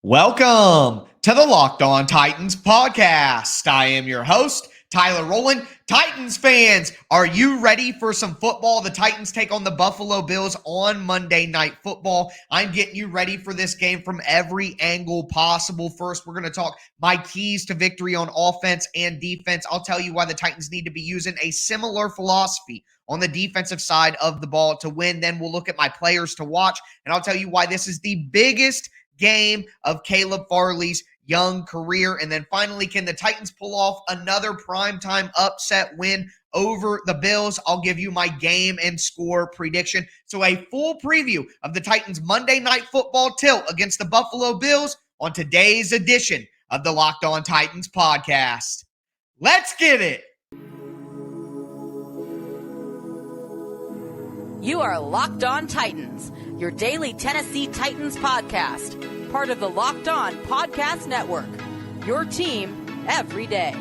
Welcome to the Locked On Titans podcast. I am your host, Tyler Rowland. Titans fans, are you ready for some football? The Titans take on the Buffalo Bills on Monday Night Football. I'm getting you ready for this game from every angle possible. First, we're going to talk my keys to victory on offense and defense. I'll tell you why the Titans need to be using a similar philosophy on the defensive side of the ball to win. Then we'll look at my players to watch, and I'll tell you why this is the biggest game of Caleb Farley's young career. And then finally, can the Titans pull off another primetime upset win over the Bills? I'll give you my game and score prediction. So a full preview of the Titans Monday Night Football tilt against the Buffalo Bills on today's edition of the Locked On Titans podcast. Let's get it. You are Locked On Titans, your daily Tennessee Titans podcast, part of the Locked On Podcast Network, your team every day.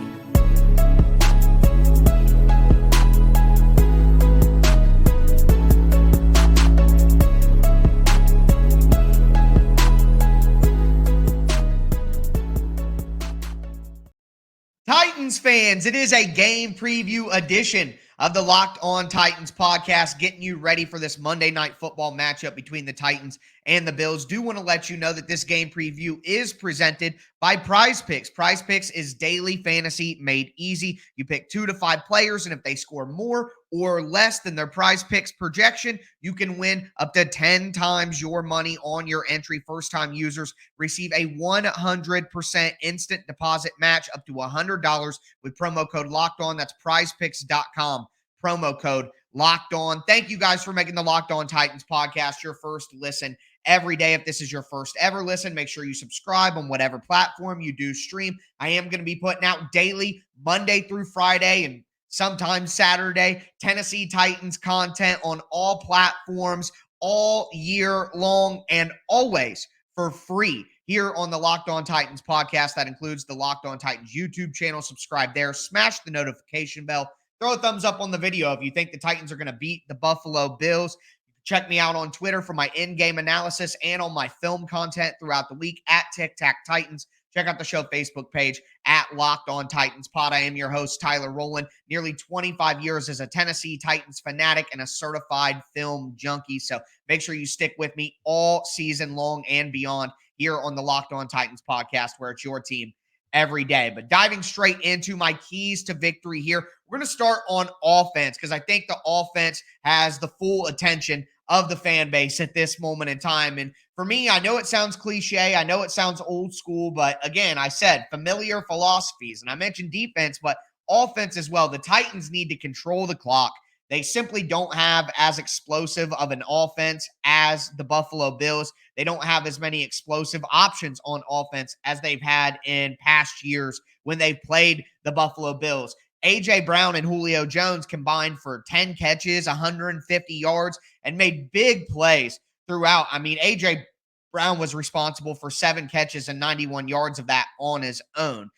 Titans fans, it is a game preview edition of the Locked On Titans podcast, getting you ready for this Monday Night Football matchup between the Titans and the Bills. Do want to let you know that this game preview is presented by Prize Picks. Prize Picks is daily fantasy made easy. You pick 2 to 5 players, and if they score more or less than their Prize Picks projection, you can win up to 10 times your money on your entry. First-time users receive a 100% instant deposit match up to $100 with promo code Locked On. That's prizepicks.com. Promo code Locked On. Thank you guys for making the Locked On Titans podcast your first listen every day. If this is your first ever listen, make sure you subscribe on whatever platform you do stream. I am going to be putting out daily, Monday through Friday, and sometimes Saturday, Tennessee Titans content on all platforms all year long and always for free here on the Locked On Titans podcast. That includes the Locked On Titans YouTube channel. Subscribe there. Smash the notification bell. Throw a thumbs up on the video if you think the Titans are going to beat the Buffalo Bills. Check me out on Twitter for my in-game analysis and on my film content throughout the week at Tic Tac Titans. Check out the show Facebook page at Locked On Titans Pod. I am your host, Tyler Rowland. Nearly 25 years as a Tennessee Titans fanatic and a certified film junkie. So make sure you stick with me all season long and beyond here on the Locked On Titans podcast, where it's your team every day. But diving straight into my keys to victory here, we're going to start on offense because I think the offense has the full attention of the fan base at this moment in time. And for me, I know it sounds cliche. I know it sounds old school, but again, I said familiar philosophies, and I mentioned defense, but offense as well. The Titans need to control the clock. They simply don't have as explosive of an offense as the Buffalo Bills. They don't have as many explosive options on offense as they've had in past years when they've played the Buffalo Bills. A.J. Brown and Julio Jones combined for 10 catches, 150 yards, and made big plays throughout. I mean, A.J. Brown was responsible for 7 catches and 91 yards of that on his own.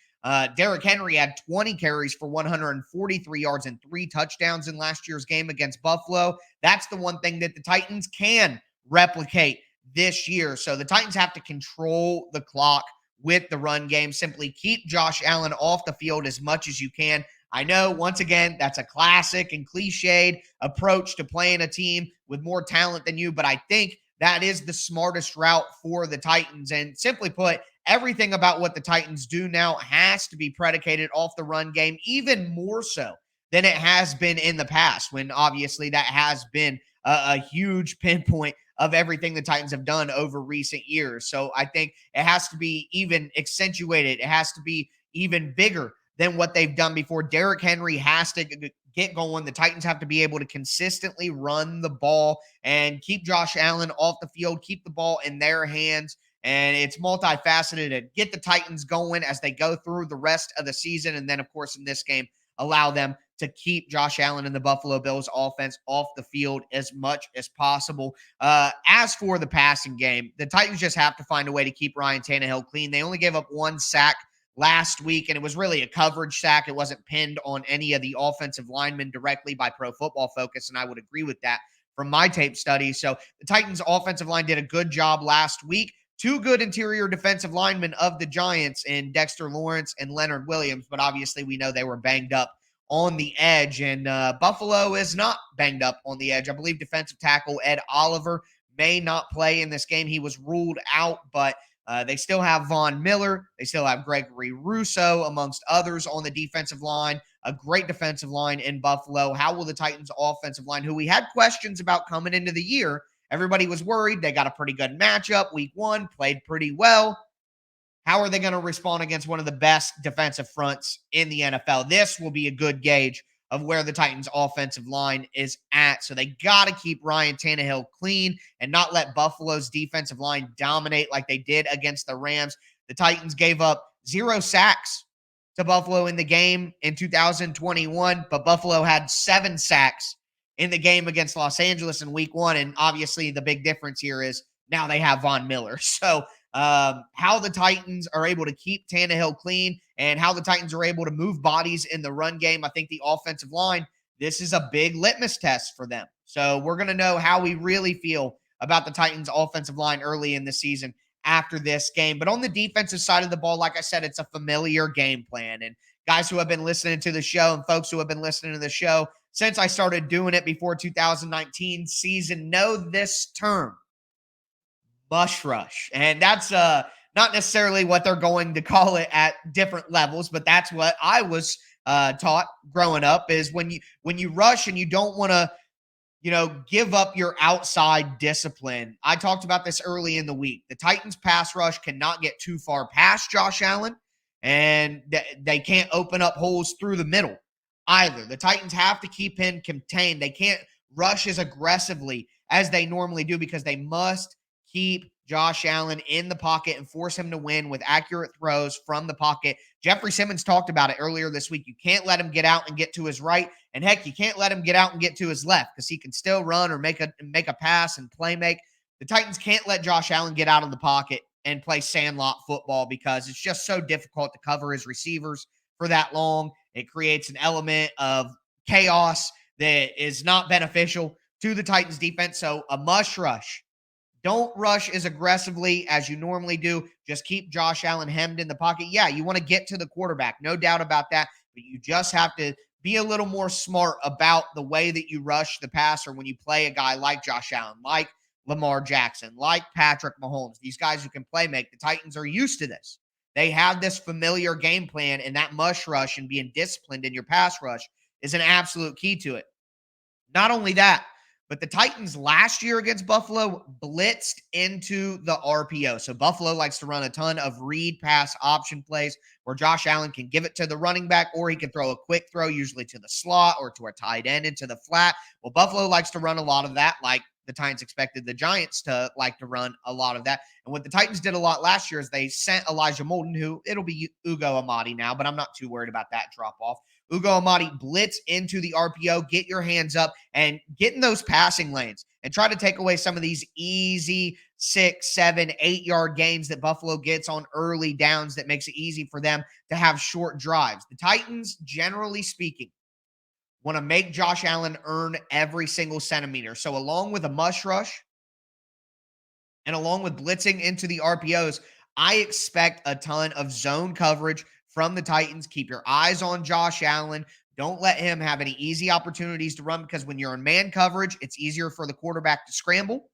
Derrick Henry had 20 carries for 143 yards and 3 touchdowns in last year's game against Buffalo. That's the one thing that the Titans can replicate this year. So the Titans have to control the clock with the run game. Simply keep Josh Allen off the field as much as you can. I know, once again, that's a classic and cliched approach to playing a team with more talent than you, but I think that is the smartest route for the Titans. And simply put, everything about what the Titans do now has to be predicated off the run game, even more so than it has been in the past, when obviously that has been a huge pinpoint of everything the Titans have done over recent years. So I think it has to be even accentuated. It has to be even bigger than what they've done before. Derrick Henry has to get going. The Titans have to be able to consistently run the ball and keep Josh Allen off the field, keep the ball in their hands. And it's multifaceted to get the Titans going as they go through the rest of the season. And then, of course, in this game, allow them to keep Josh Allen and the Buffalo Bills offense off the field as much as possible. As for the passing game, the Titans just have to find a way to keep Ryan Tannehill clean. They only gave up 1 sack last week, and it was really a coverage sack. It wasn't pinned on any of the offensive linemen directly by Pro Football Focus, and I would agree with that from my tape study. So the Titans' offensive line did a good job last week two good interior defensive linemen of the Giants in Dexter Lawrence and Leonard Williams, but obviously we know they were banged up on the edge, and Buffalo is not banged up on the edge. I believe defensive tackle Ed Oliver may not play in this game. He was ruled out, but they still have Von Miller. They still have Gregory Rousseau, amongst others, on the defensive line. A great defensive line in Buffalo. How will the Titans' offensive line, who we had questions about coming into the year, everybody was worried. They got a pretty good matchup. Week 1, played pretty well. How are they going to respond against one of the best defensive fronts in the NFL? This will be a good gauge of where the Titans' offensive line is at. So they got to keep Ryan Tannehill clean and not let Buffalo's defensive line dominate like they did against the Rams. The Titans gave up 0 sacks to Buffalo in the game in 2021, but Buffalo had 7 sacks in the game against Los Angeles in week 1. And obviously the big difference here is now they have Von Miller. So how the Titans are able to keep Tannehill clean and how the Titans are able to move bodies in the run game. I think the offensive line, this is a big litmus test for them. So we're going to know how we really feel about the Titans offensive line early in the season after this game. But on the defensive side of the ball, like I said, it's a familiar game plan. And guys who have been listening to the show and folks who have been listening to the show since I started doing it before 2019 season know this term, mush rush. And that's not necessarily what they're going to call it at different levels, but that's what I was taught growing up, is when you rush and you don't want to, give up your outside discipline. I talked about this early in the week. The Titans pass rush cannot get too far past Josh Allen, and they can't open up holes through the middle either. The Titans have to keep him contained. They can't rush as aggressively as they normally do because they must keep Josh Allen in the pocket and force him to win with accurate throws from the pocket. Jeffrey Simmons talked about it earlier this week. You can't let him get out and get to his right. And heck, you can't let him get out and get to his left because he can still run or make a pass and play make. The Titans can't let Josh Allen get out of the pocket and play sandlot football because it's just so difficult to cover his receivers for that long. It creates an element of chaos that is not beneficial to the Titans defense. So a mush rush. Don't rush as aggressively as you normally do. Just keep Josh Allen hemmed in the pocket. Yeah, you want to get to the quarterback. No doubt about that. But you just have to be a little more smart about the way that you rush the passer when you play a guy like Josh Allen, like Lamar Jackson, like Patrick Mahomes. These guys who can play make. The Titans are used to this. They have this familiar game plan, and that mush rush and being disciplined in your pass rush is an absolute key to it. Not only that, but the Titans last year against Buffalo blitzed into the RPO. So Buffalo likes to run a ton of read pass option plays where Josh Allen can give it to the running back, or he can throw a quick throw, usually to the slot or to a tight end into the flat. Well, Buffalo likes to run a lot of that, like the Titans expected the Giants to like to run a lot of that. And what the Titans did a lot last year is they sent Elijah Molden, who it'll be Ugo Amadi now, but I'm not too worried about that drop off. Ugo Amadi blitz into the RPO, get your hands up and get in those passing lanes and try to take away some of these easy 6, 7, 8 yard gains that Buffalo gets on early downs that makes it easy for them to have short drives. The Titans, generally speaking, want to make Josh Allen earn every single centimeter. So along with a mush rush and along with blitzing into the RPOs, I expect a ton of zone coverage from the Titans. Keep your eyes on Josh Allen. Don't let him have any easy opportunities to run, because when you're in man coverage, it's easier for the quarterback to scramble.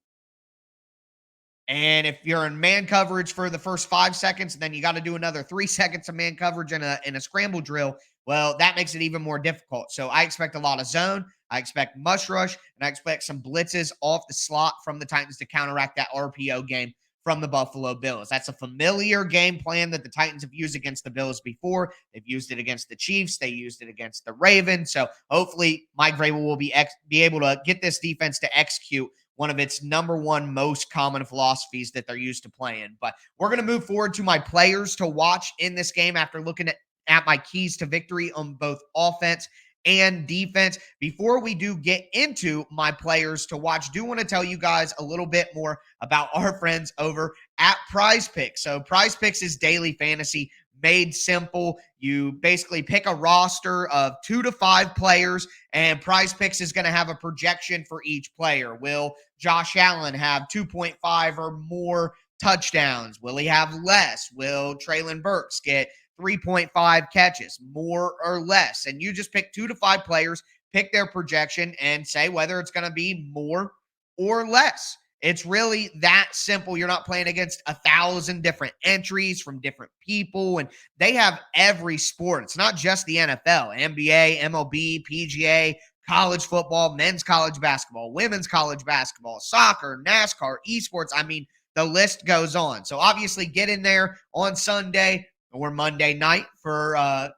And if you're in man coverage for the first 5 seconds, then you got to do another 3 seconds of man coverage in a scramble drill. Well, that makes it even more difficult. So I expect a lot of zone. I expect mush rush, and I expect some blitzes off the slot from the Titans to counteract that RPO game from the Buffalo Bills. That's a familiar game plan that the Titans have used against the Bills before. They've used it against the Chiefs. They used it against the Ravens. So hopefully Mike Vrabel will be able to get this defense to execute one of its number one most common philosophies that they're used to playing. But we're going to move forward to my players to watch in this game after looking at my keys to victory on both offense and defense. Before we do get into my players to watch, do want to tell you guys a little bit more about our friends over at Prize Picks. So Prize Picks is daily fantasy made simple. You basically pick a roster of 2 to 5 players, and Prize Picks is going to have a projection for each player. Will Josh Allen have 2.5 or more touchdowns? Will he have less? Will Traylon Burks get 3.5 catches, more or less? And you just pick 2 to 5 players, pick their projection, and say whether it's going to be more or less. It's really that simple. You're not playing against 1,000 different entries from different people, and they have every sport. It's not just the NFL, NBA, MLB, PGA, college football, men's college basketball, women's college basketball, soccer, NASCAR, esports. I mean, the list goes on. So obviously get in there on Sunday or Monday night for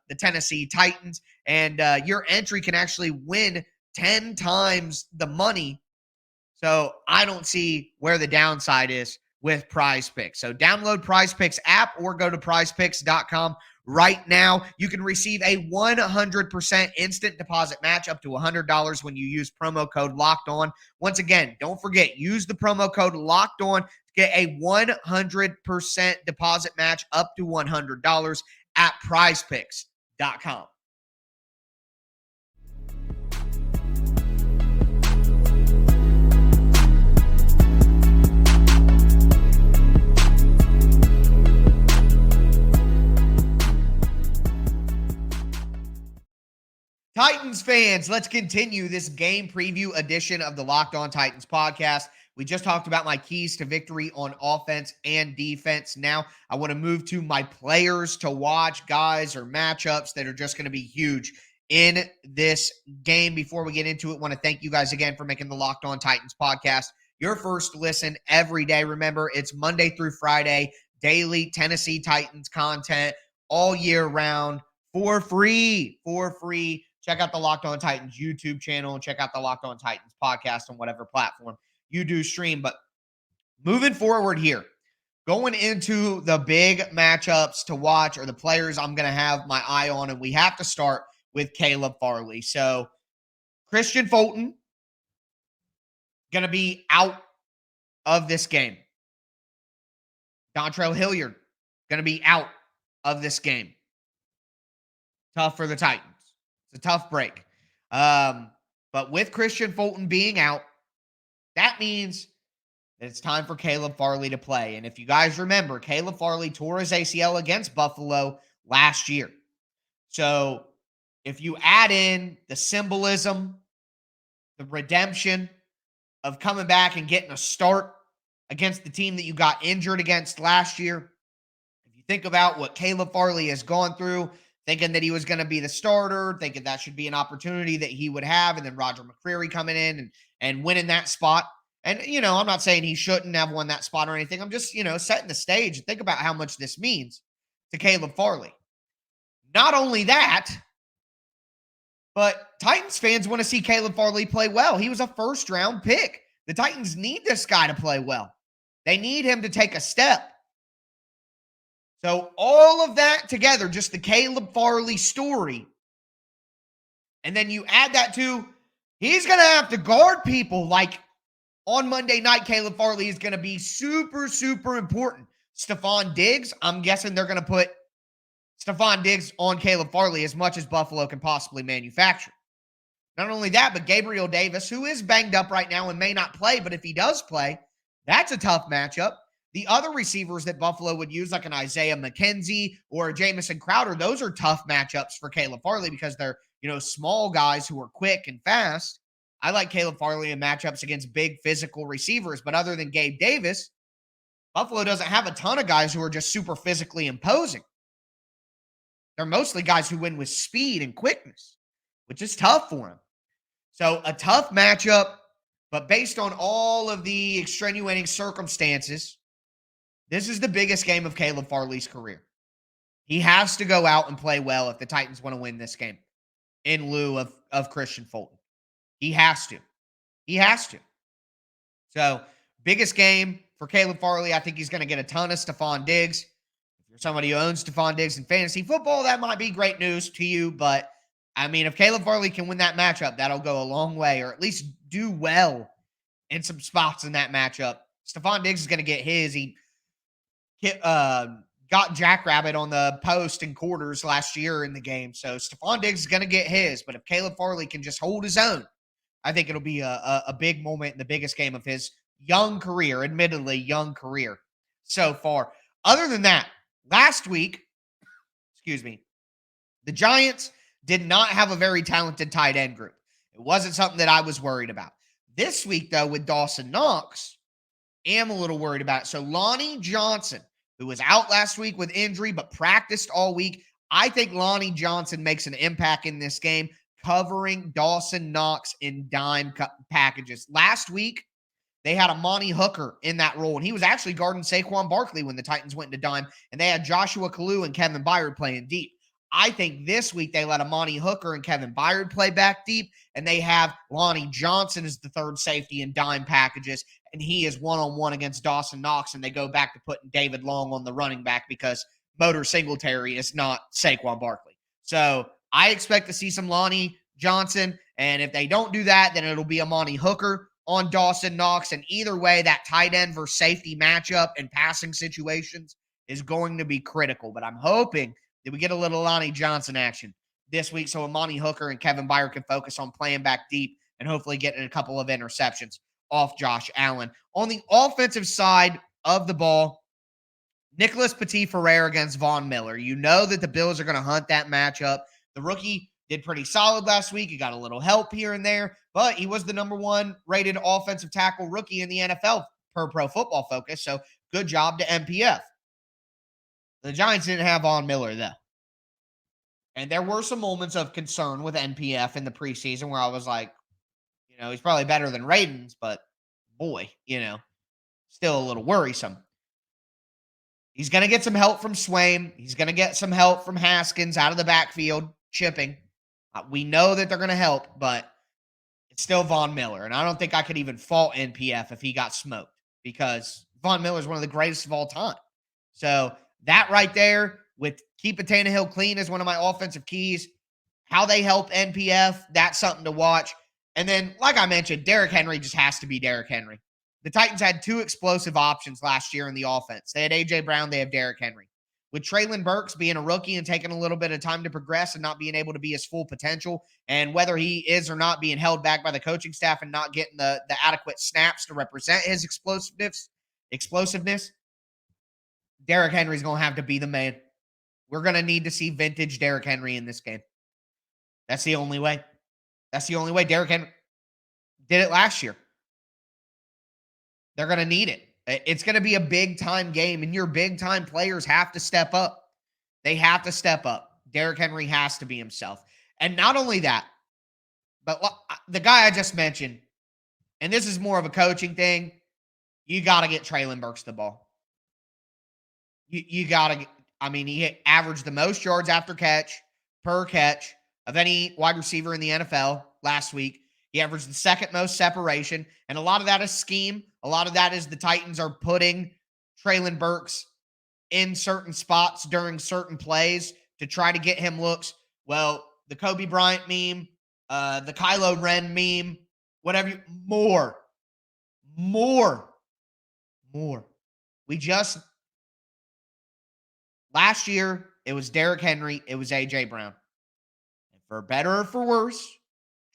the Tennessee Titans, and your entry can actually win 10 times the money. So I don't see where the downside is with Prize Picks. So download Prize Picks app or go to prizepicks.com right now. You can receive a 100% instant deposit match up to $100 when you use promo code Locked On. Once again, don't forget, use the promo code Locked On to get a 100% deposit match up to $100 at prizepicks.com. Titans fans, let's continue this game preview edition of the Locked On Titans podcast. We just talked about my keys to victory on offense and defense. Now I want to move to my players to watch, guys, or matchups that are just going to be huge in this game. Before we get into it, I want to thank you guys again for making the Locked On Titans podcast your first listen every day. Remember, it's Monday through Friday, daily Tennessee Titans content all year round for free. Check out the Locked On Titans YouTube channel and check out the Locked On Titans podcast on whatever platform you do stream. But moving forward here, going into the big matchups to watch or the players I'm going to have my eye on, and we have to start with Caleb Farley. So Christian Fulton going to be out of this game. Dontrell Hilliard going to be out of this game. Tough for the Titans. It's a tough break. But with Christian Fulton being out, that means that it's time for Caleb Farley to play. And if you guys remember, Caleb Farley tore his ACL against Buffalo last year. So if you add in the symbolism, the redemption of coming back and getting a start against the team that you got injured against last year, if you think about what Caleb Farley has gone through, thinking that he was going to be the starter, thinking that should be an opportunity that he would have, and then Roger McCreary coming in and winning that spot. And, I'm not saying he shouldn't have won that spot or anything. I'm just, setting the stage and think about how much this means to Caleb Farley. Not only that, but Titans fans want to see Caleb Farley play well. He was a first-round pick. The Titans need this guy to play well. They need him to take a step. So all of that together, just the Caleb Farley story, and then you add that to, he's going to have to guard people. Like on Monday night, Caleb Farley is going to be super, super important. Stephon Diggs, I'm guessing they're going to put Stephon Diggs on Caleb Farley as much as Buffalo can possibly manufacture. Not only that, but Gabriel Davis, who is banged up right now and may not play, but if he does play, that's a tough matchup. The other receivers that Buffalo would use, like an Isaiah McKenzie or a Jamison Crowder, those are tough matchups for Caleb Farley because they're, small guys who are quick and fast. I like Caleb Farley in matchups against big physical receivers, but other than Gabe Davis, Buffalo doesn't have a ton of guys who are just super physically imposing. They're mostly guys who win with speed and quickness, which is tough for him. So a tough matchup, but based on all of the extenuating circumstances, this is the biggest game of Caleb Farley's career. He has to go out and play well if the Titans want to win this game in lieu of Christian Fulton. He has to. So, biggest game for Caleb Farley. I think he's going to get a ton of Stephon Diggs. If you're somebody who owns Stephon Diggs in fantasy football, that might be great news to you. But, if Caleb Farley can win that matchup, that'll go a long way, or at least do well in some spots in that matchup. Stephon Diggs is going to get his. He got Jackrabbit on the post and quarters last year in the game. So Stephon Diggs is going to get his. But if Caleb Farley can just hold his own, I think it'll be a big moment in the biggest game of his young career, admittedly young career. so far. Other than that, last week, the Giants did not have a very talented tight end group. It wasn't something that I was worried about. This week, though, with Dawson Knox, I am a little worried about it. So Lonnie Johnson, who was out last week with injury but practiced all week, I think Lonnie Johnson makes an impact in this game, covering Dawson Knox in dime packages. Last week, they had Amani Hooker in that role, and he was actually guarding Saquon Barkley when the Titans went into dime, and they had Joshua Kalu and Kevin Byard playing deep. I think this week they let Amani Hooker and Kevin Byard play back deep, and they have Lonnie Johnson as the third safety in dime packages, and he is one-on-one against Dawson Knox, and they go back to putting David Long on the running back because Motor Singletary is not Saquon Barkley. So I expect to see some Lonnie Johnson, and if they don't do that, then it'll be Amani Hooker on Dawson Knox, and either way, that tight end versus safety matchup in passing situations is going to be critical, but I'm hoping that we get a little Lonnie Johnson action this week so Amani Hooker and Kevin Byard can focus on playing back deep and hopefully getting a couple of interceptions off Josh Allen. On the offensive side of the ball, Nicholas Petit-Frere against Von Miller. You know that the Bills are going to hunt that matchup. The rookie did pretty solid last week. He got a little help here and there, but he was the number one rated offensive tackle rookie in the NFL per Pro Football Focus, so good job to MPF. The Giants didn't have Von Miller, though. And there were some moments of concern with NPF in the preseason where I was like, he's probably better than Radens, but boy, still a little worrisome. He's going to get some help from Swaim. He's going to get some help from Haskins out of the backfield, chipping. We know that they're going to help, but it's still Von Miller. And I don't think I could even fault NPF if he got smoked because Von Miller is one of the greatest of all time. So that right there with keeping Tannehill clean is one of my offensive keys. How they help NPF, that's something to watch. And then, like I mentioned, Derrick Henry just has to be Derrick Henry. The Titans had two explosive options last year in the offense. They had A.J. Brown, they have Derrick Henry. With Treylon Burks being a rookie and taking a little bit of time to progress and not being able to be his full potential, and whether he is or not being held back by the coaching staff and not getting the adequate snaps to represent his explosiveness, Derrick Henry's going to have to be the man. We're going to need to see vintage Derrick Henry in this game. That's the only way. That's the only way. Derrick Henry did it last year. They're going to need it. It's going to be a big-time game, and your big-time players have to step up. They have to step up. Derrick Henry has to be himself. And not only that, but the guy I just mentioned, and this is more of a coaching thing, you got to get Treylon Burks the ball. You got to he averaged the most yards per catch of any wide receiver in the NFL last week. He averaged the second most separation, and a lot of that is scheme. A lot of that is the Titans are putting Treylon Burks in certain spots during certain plays to try to get him looks. Well, the Kobe Bryant meme, the Kylo Ren meme, whatever. More. Last year, it was Derrick Henry, it was A.J. Brown. And for better or for worse,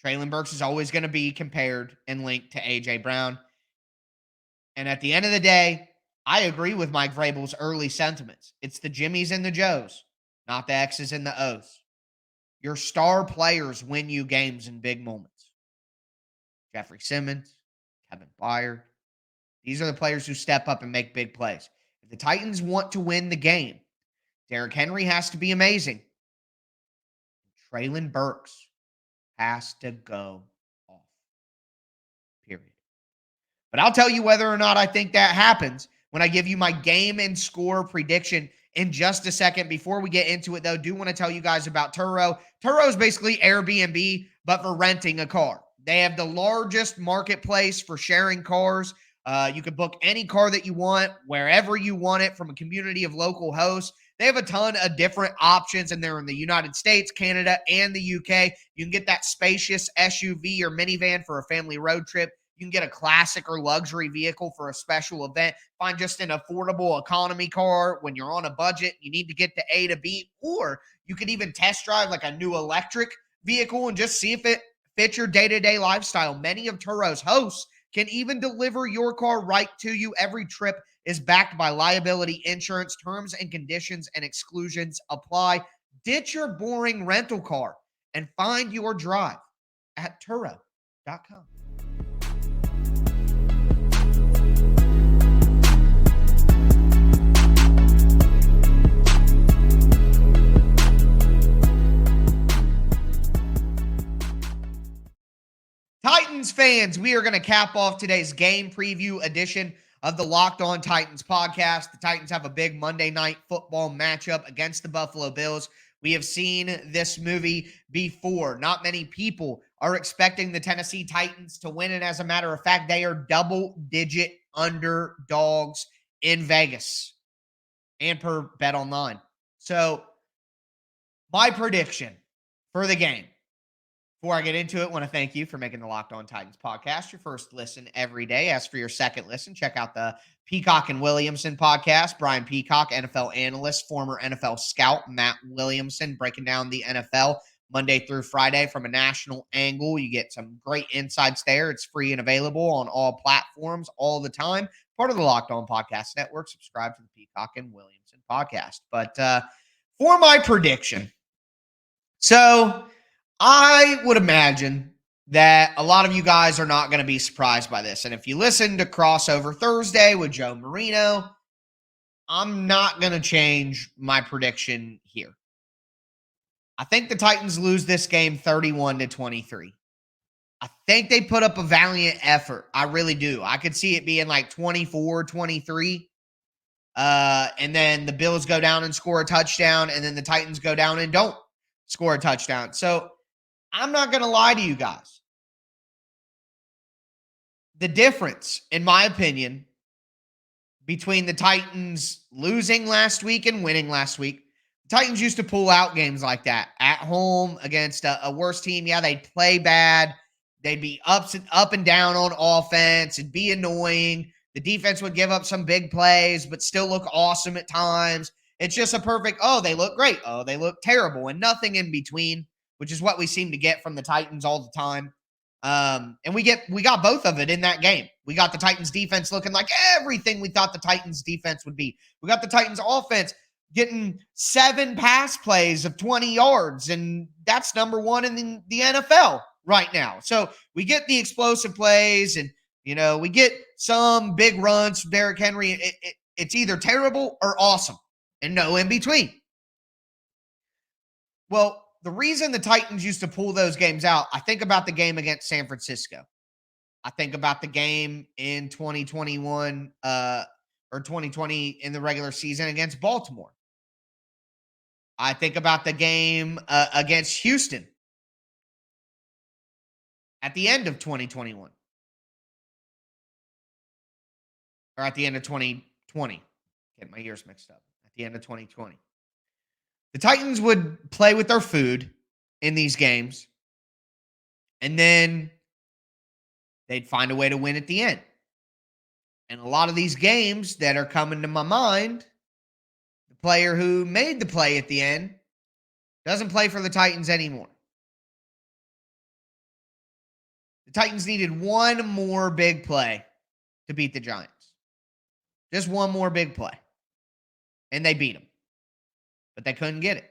Treylon Burks is always going to be compared and linked to A.J. Brown. And at the end of the day, I agree with Mike Vrabel's early sentiments. It's the Jimmies and the Joes, not the X's and the O's. Your star players win you games in big moments. Jeffrey Simmons, Kevin Byard. These are the players who step up and make big plays. If the Titans want to win the game, Derrick Henry has to be amazing. Treylon Burks has to go off. Period. But I'll tell you whether or not I think that happens when I give you my game and score prediction in just a second. Before we get into it, though, I do want to tell you guys about Turo. Turo is basically Airbnb, but for renting a car. They have the largest marketplace for sharing cars. You can book any car that you want, wherever you want it, from a community of local hosts. They have a ton of different options, and they're in the United States, Canada, and the UK. You can get that spacious SUV or minivan for a family road trip. You can get a classic or luxury vehicle for a special event. Find just an affordable economy car when you're on a budget. You need to get to A to B, or you could even test drive like a new electric vehicle and just see if it fits your day-to-day lifestyle. Many of Turo's hosts can even deliver your car right to you. Every trip is backed by liability insurance. Terms and conditions and exclusions apply. Ditch your boring rental car and find your drive at Turo.com. Titans fans, we are going to cap off today's game preview edition of the Locked On Titans podcast. The Titans have a big Monday night football matchup against the Buffalo Bills. We have seen this movie before. Not many people are expecting the Tennessee Titans to win, and as a matter of fact, they are double-digit underdogs in Vegas and per BetOnline. So, my prediction for the game. Before I get into it, I want to thank you for making the Locked On Titans podcast your first listen every day. As for your second listen, check out the Peacock and Williamson podcast. Brian Peacock, NFL analyst, former NFL scout, Matt Williamson, breaking down the NFL Monday through Friday from a national angle. You get some great insights there. It's free and available on all platforms all the time. Part of the Locked On Podcast Network. Subscribe to the Peacock and Williamson podcast. But for my prediction, so I would imagine that a lot of you guys are not going to be surprised by this. And if you listen to Crossover Thursday with Joe Marino, I'm not going to change my prediction here. I think the Titans lose this game 31-23. I think they put up a valiant effort. I really do. I could see it being like 24-23. And then the Bills go down and score a touchdown, and then the Titans go down and don't score a touchdown. So I'm not going to lie to you guys. The difference, in my opinion, between the Titans losing last week and winning last week, the Titans used to pull out games like that at home against a worse team. Yeah, they'd play bad. They'd be up and down on offense. It'd be annoying. The defense would give up some big plays, but still look awesome at times. It's just a perfect, oh, they look great. Oh, they look terrible, and nothing in between, which is what we seem to get from the Titans all the time. And we got both of it in that game. We got the Titans defense looking like everything we thought the Titans defense would be. We got the Titans offense getting 7 pass plays of 20 yards, and that's number 1 in the NFL right now. So we get the explosive plays, and we get some big runs from Derrick Henry. It's either terrible or awesome, and no in between. Well, the reason the Titans used to pull those games out, I think about the game against San Francisco. I think about the game in 2021 or 2020 in the regular season against Baltimore. I think about the game against Houston at the end of 2021. Or at the end of 2020. Get my years mixed up. At the end of 2020. The Titans would play with their food in these games, and then they'd find a way to win at the end. And a lot of these games that are coming to my mind, the player who made the play at the end doesn't play for the Titans anymore. The Titans needed one more big play to beat the Giants. Just one more big play. And they beat them. But they couldn't get it.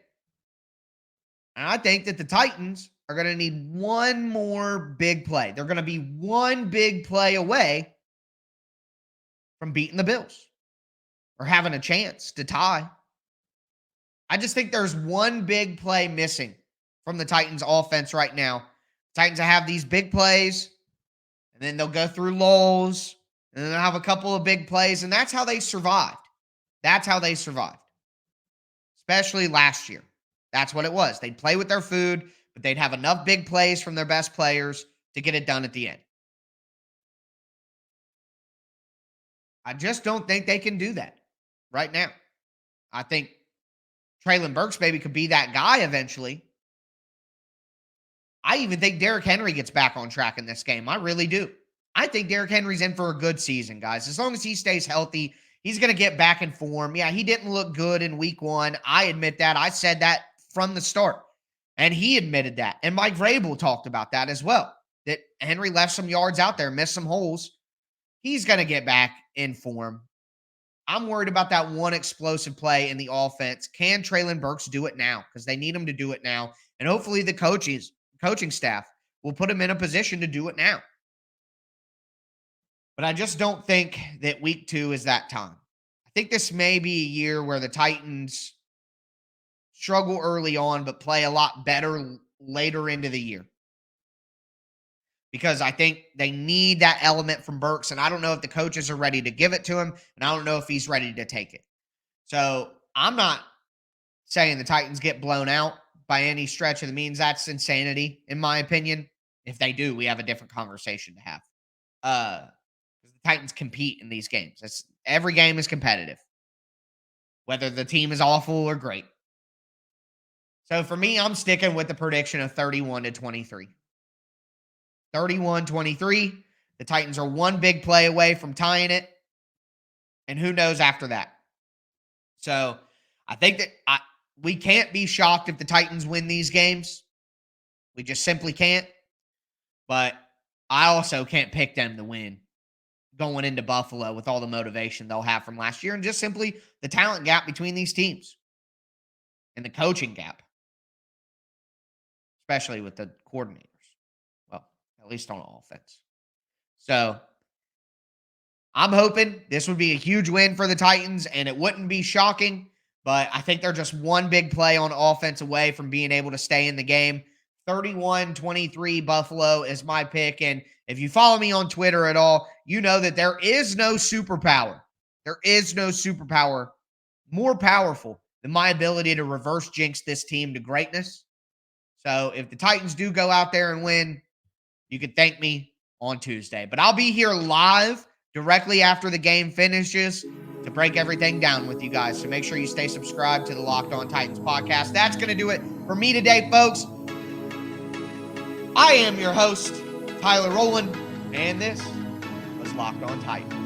And I think that the Titans are going to need one more big play. They're going to be one big play away from beating the Bills or having a chance to tie. I just think there's one big play missing from the Titans offense right now. Titans have these big plays, and then they'll go through lulls, and then they'll have a couple of big plays, and that's how they survived. That's how they survived. Especially last year. That's what it was. They'd play with their food, but they'd have enough big plays from their best players to get it done at the end. I just don't think they can do that right now. I think Treylon Burks maybe could be that guy eventually. I even think Derrick Henry gets back on track in this game. I really do. I think Derrick Henry's in for a good season, guys. As long as he stays healthy, he's going to get back in form. Yeah, he didn't look good in week 1. I admit that. I said that from the start. And he admitted that. And Mike Vrabel talked about that as well. that Henry left some yards out there, missed some holes. He's going to get back in form. I'm worried about that one explosive play in the offense. Can Treylon Burks do it now? Because they need him to do it now. And hopefully the coaching staff will put him in a position to do it now. But I just don't think that week 2 is that time. I think this may be a year where the Titans struggle early on, but play a lot better later into the year. Because I think they need that element from Burks, and I don't know if the coaches are ready to give it to him, and I don't know if he's ready to take it. So I'm not saying the Titans get blown out by any stretch of the means. That's insanity, in my opinion. If they do, we have a different conversation to have. The Titans compete in these games. Every game is competitive, whether the team is awful or great. So for me, I'm sticking with the prediction of 31-23. 31-23. The Titans are one big play away from tying it. And who knows after that. So I think that we can't be shocked if the Titans win these games. We just simply can't. But I also can't pick them to win going into Buffalo with all the motivation they'll have from last year and just simply the talent gap between these teams and the coaching gap, especially with the coordinators. Well, at least on offense. So I'm hoping this would be a huge win for the Titans, and it wouldn't be shocking, but I think they're just one big play on offense away from being able to stay in the game. 31-23 Buffalo is my pick, and if you follow me on Twitter at all, you know that there is no superpower. There is no superpower more powerful than my ability to reverse jinx this team to greatness. So if the Titans do go out there and win, you can thank me on Tuesday. But I'll be here live directly after the game finishes to break everything down with you guys. So make sure you stay subscribed to the Locked On Titans podcast. That's going to do it for me today, folks. I am your host, Tyler Rowland, and this was Locked On Titans.